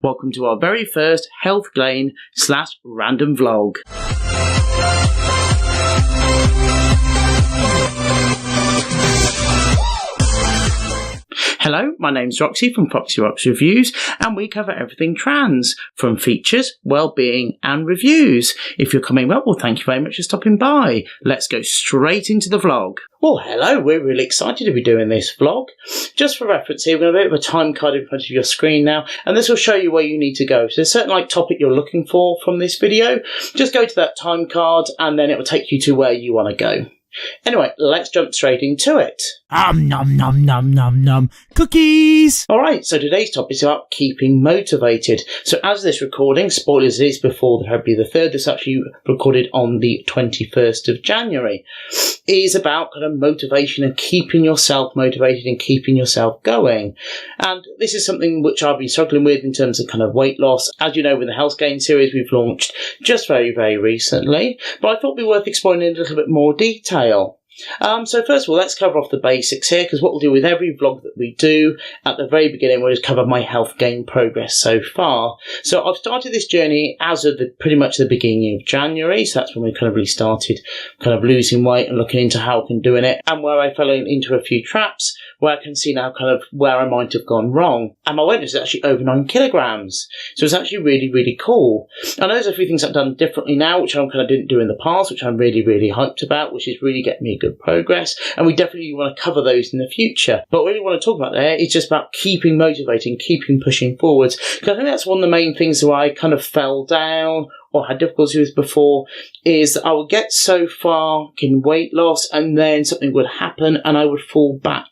Welcome to our very first Health Gain / random vlog. Hello, my name's Roxy from foxyroxyreviews, and we cover everything trans, from features, well-being and reviews. If you're coming well, thank you very much for stopping by. Let's go straight into the vlog. Well, hello, we're really excited to be doing this vlog. Just for reference here, we've got a bit of a time card in front of your screen now, and this will show you where you need to go. So there's a certain topic you're looking for from this video. Just go to that time card, and then it will take you to where you want to go. Anyway, let's jump straight into it. Nom nom nom nom nom. Cookies! Alright, so today's topic is about keeping motivated. So as this recording, spoilers, is before February the 3rd, this actually recorded on the 21st of January, is about kind of motivation and keeping yourself motivated and keeping yourself going. And this is something which I've been struggling with in terms of kind of weight loss. As you know, with the Health Gain series we've launched just very, very recently, but I thought it'd be worth exploring in a little bit more detail. So first of all, let's cover off the basics here, because what we'll do with every vlog that we do, at the very beginning, we'll just cover my health gain progress so far. So I've started this journey as of pretty much the beginning of January, so that's when we kind of really started kind of losing weight and looking into how I've been doing it, and where I fell into a few traps, where I can see now kind of where I might have gone wrong. And my weight is actually over 9 kilograms. So it's actually really, really cool. I know there's a few things I've done differently now, which I kind of didn't do in the past, which I'm really, really hyped about, which is really getting me good progress. And we definitely want to cover those in the future. But what we want to talk about there is just about keeping motivating, keeping pushing forwards. Because I think that's one of the main things where I kind of fell down or had difficulty with before, is that I would get so far in weight loss and then something would happen and I would fall back.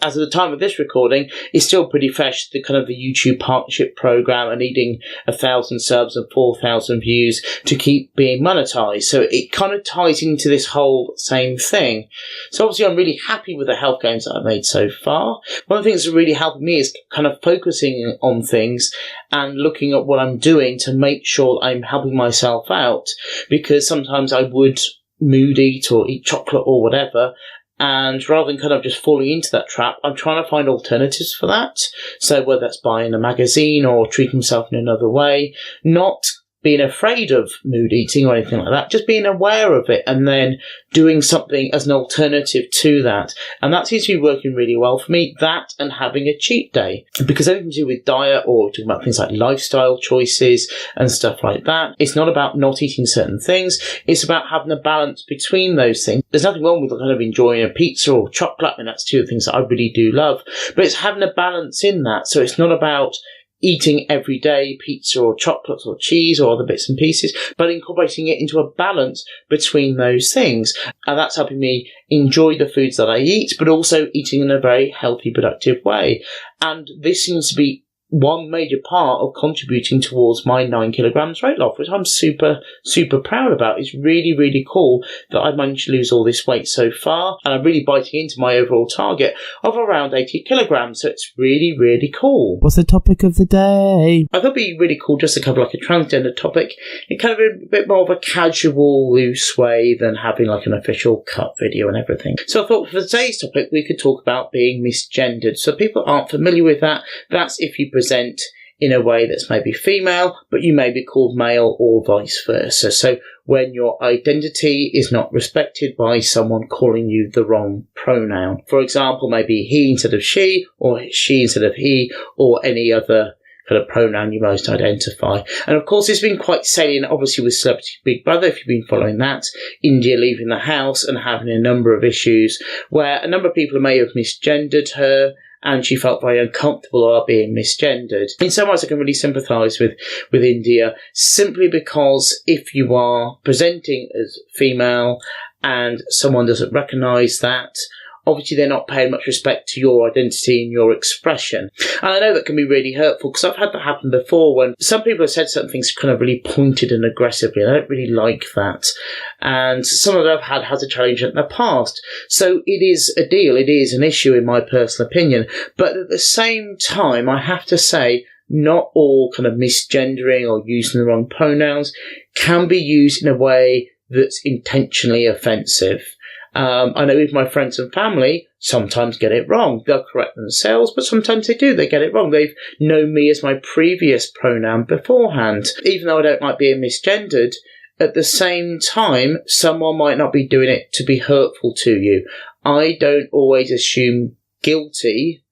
As of the time of this recording, it's still pretty fresh, the kind of the YouTube partnership program and needing 1,000 subs and 4,000 views to keep being monetized. So it kind of ties into this whole same thing. So obviously I'm really happy with the health gains that I've made so far. One of the things that's really helped me is kind of focusing on things and looking at what I'm doing to make sure I'm helping myself out, because sometimes I would mood eat or eat chocolate or whatever, and rather than kind of just falling into that trap, I'm trying to find alternatives for that. So whether that's buying a magazine or treating myself in another way, not being afraid of mood eating or anything like that, just being aware of it and then doing something as an alternative to that. And that seems to be working really well for me, that and having a cheat day. Because anything to do with diet or talking about things like lifestyle choices and stuff like that, it's not about not eating certain things, it's about having a balance between those things. There's nothing wrong with kind of enjoying a pizza or chocolate, and that's two things that I really do love, but it's having a balance in that. So it's not about eating every day pizza or chocolates or cheese or other bits and pieces, but incorporating it into a balance between those things. And that's helping me enjoy the foods that I eat, but also eating in a very healthy, productive way. And this seems to be one major part of contributing towards my 9 kilograms weight loss, which I'm super, super proud about. It's really, really cool that I've managed to lose all this weight so far, and I'm really biting into my overall target of around 80 kilograms, so it's really, really cool. What's the topic of the day? I thought it'd be really cool just to cover like a transgender topic in kind of a bit more of a casual, loose way than having like an official cut video and everything. So I thought for today's topic we could talk about being misgendered. So people aren't familiar with that. That's if you present in a way that's maybe female, but you may be called male or vice versa. So when your identity is not respected by someone calling you the wrong pronoun. For example, maybe he instead of she, or she instead of he, or any other kind of pronoun you most identify. And of course, it's been quite salient, obviously, with Celebrity Big Brother, if you've been following that, India leaving the house and having a number of issues where a number of people may have misgendered her, and she felt very uncomfortable about being misgendered. In some ways, I can really sympathise with India, simply because if you are presenting as female and someone doesn't recognise that, obviously they're not paying much respect to your identity and your expression. And I know that can be really hurtful, because I've had that happen before when some people have said certain things kind of really pointed and aggressively, and I don't really like that. And some of them I've had to challenge it in the past. So it is a deal, it is an issue in my personal opinion. But at the same time, I have to say, not all kind of misgendering or using the wrong pronouns can be used in a way that's intentionally offensive. I know even my friends and family sometimes get it wrong. They'll correct themselves, but sometimes they do. They get it wrong. They've known me as my previous pronoun beforehand. Even though I don't like being misgendered, at the same time, someone might not be doing it to be hurtful to you. I don't always assume guilty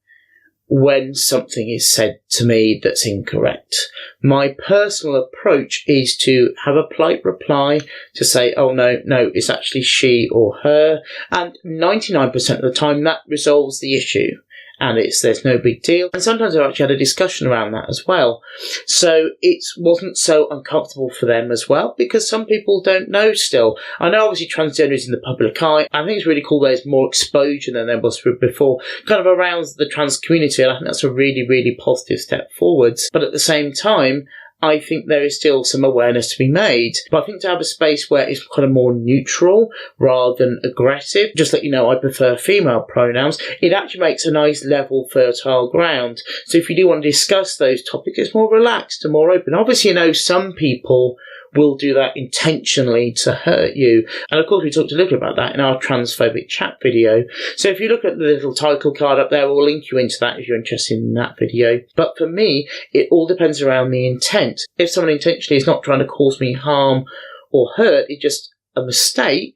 when something is said to me that's incorrect. My personal approach is to have a polite reply to say, oh no, it's actually she or her. And 99% of the time that resolves the issue. And there's no big deal. And sometimes I've actually had a discussion around that as well. So it wasn't so uncomfortable for them as well, because some people don't know still. I know obviously transgender is in the public eye. I think it's really cool there's more exposure than there was before, kind of around the trans community. And I think that's a really, really positive step forwards. But at the same time, I think there is still some awareness to be made. But I think to have a space where it's kind of more neutral rather than aggressive, just let you know I prefer female pronouns, it actually makes a nice level, fertile ground. So if you do want to discuss those topics, it's more relaxed and more open. Obviously, some people will do that intentionally to hurt you. And of course, we talked a little about that in our transphobic chat video. So if you look at the little title card up there, we'll link you into that if you're interested in that video. But for me, it all depends around the intent. If someone intentionally is not trying to cause me harm or hurt, it's just a mistake,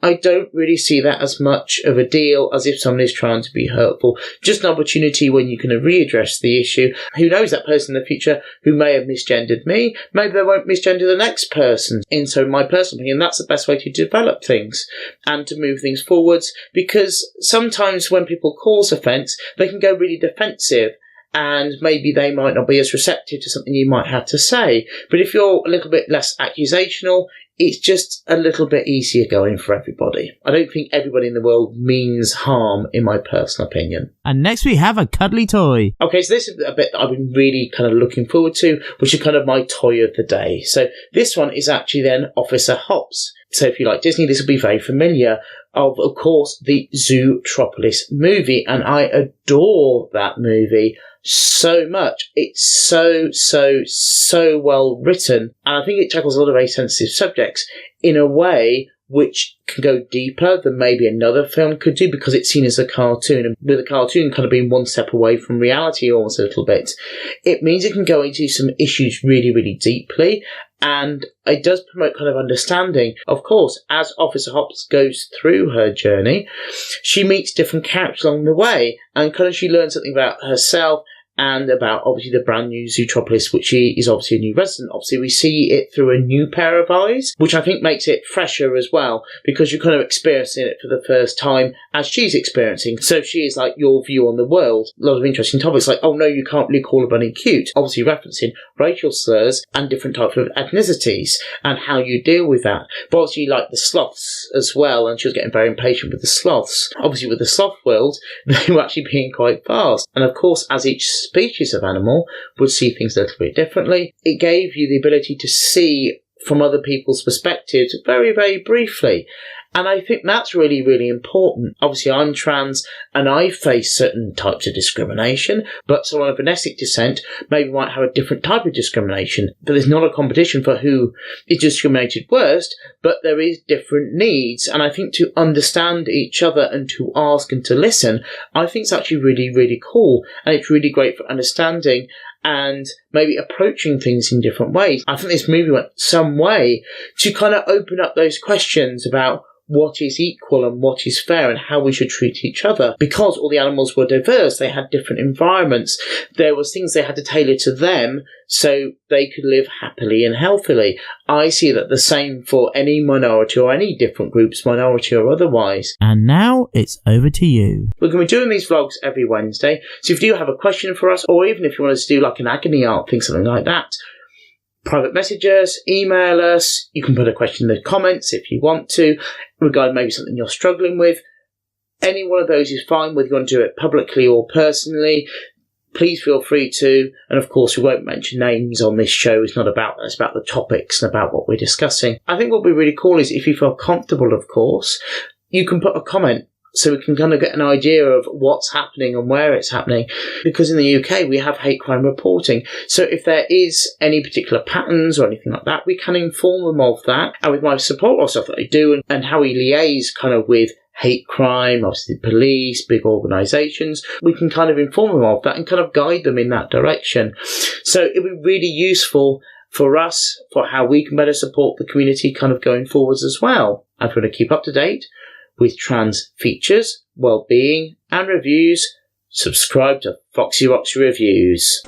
I don't really see that as much of a deal as if someone is trying to be hurtful. Just an opportunity when you can readdress the issue. Who knows, that person in the future who may have misgendered me, maybe they won't misgender the next person. And so my personal opinion, that's the best way to develop things and to move things forwards, because sometimes when people cause offence, they can go really defensive. And maybe they might not be as receptive to something you might have to say. But if you're a little bit less accusational, it's just a little bit easier going for everybody. I don't think everybody in the world means harm, in my personal opinion. And next we have a cuddly toy. Okay, so this is a bit that I've been really kind of looking forward to, which is kind of my toy of the day. So this one is actually then Officer Hops. So if you like Disney, this will be very familiar of course, the Zootopia movie. And I adore that movie so much. It's so well written. And I think it tackles a lot of very sensitive subjects in a way which can go deeper than maybe another film could do, because it's seen as a cartoon. And with a cartoon kind of being one step away from reality almost a little bit, it means it can go into some issues really, really deeply. And it does promote kind of understanding. Of course, as Officer Hops goes through her journey, she meets different characters along the way, and kind of she learns something about herself and about obviously the brand new Zootopia, which she is obviously a new resident. Obviously, we see it through a new pair of eyes, which I think makes it fresher as well, because you're kind of experiencing it for the first time as she's experiencing. So she is like your view on the world. A lot of interesting topics like, oh no, you can't really call a bunny cute. Obviously referencing racial slurs and different types of ethnicities and how you deal with that. But obviously you like the sloths as well, and she was getting very impatient with the sloths. Obviously with the sloth world, they were actually being quite fast. And of course, as each species of animal would see things a little bit differently, it gave you the ability to see from other people's perspectives very, very briefly. And I think that's really, really important. Obviously, I'm trans and I face certain types of discrimination, but someone of ethnic descent maybe might have a different type of discrimination. But there's not a competition for who is discriminated worst, but there is different needs. And I think to understand each other and to ask and to listen, I think it's actually really, really cool. And it's really great for understanding and maybe approaching things in different ways. I think this movie went some way to kind of open up those questions about what is equal and what is fair and how we should treat each other. Because all the animals were diverse, they had different environments. There was things they had to tailor to them so they could live happily and healthily. I see that the same for any minority or any different groups, minority or otherwise. And now it's over to you. We're going to be doing these vlogs every Wednesday. So if you do have a question for us, or even if you want us to do like an agony art thing, something like that, private message us, email us. You can put a question in the comments if you want to, regarding maybe something you're struggling with. Any one of those is fine, whether you want to do it publicly or personally. Please feel free to. And of course, we won't mention names on this show. It's not about that. It's about the topics and about what we're discussing. I think what would be really cool is if you feel comfortable, of course, you can put a comment so we can kind of get an idea of what's happening and where it's happening. Because in the UK, we have hate crime reporting. So if there is any particular patterns or anything like that, we can inform them of that. And with my support or stuff that I do and how we liaise kind of with hate crime, obviously police, big organisations, we can kind of inform them of that and kind of guide them in that direction. So it would be really useful for us, for how we can better support the community kind of going forwards as well. And if we want to keep up to date with trans features, well-being and reviews, subscribe to Foxy Roxy Reviews.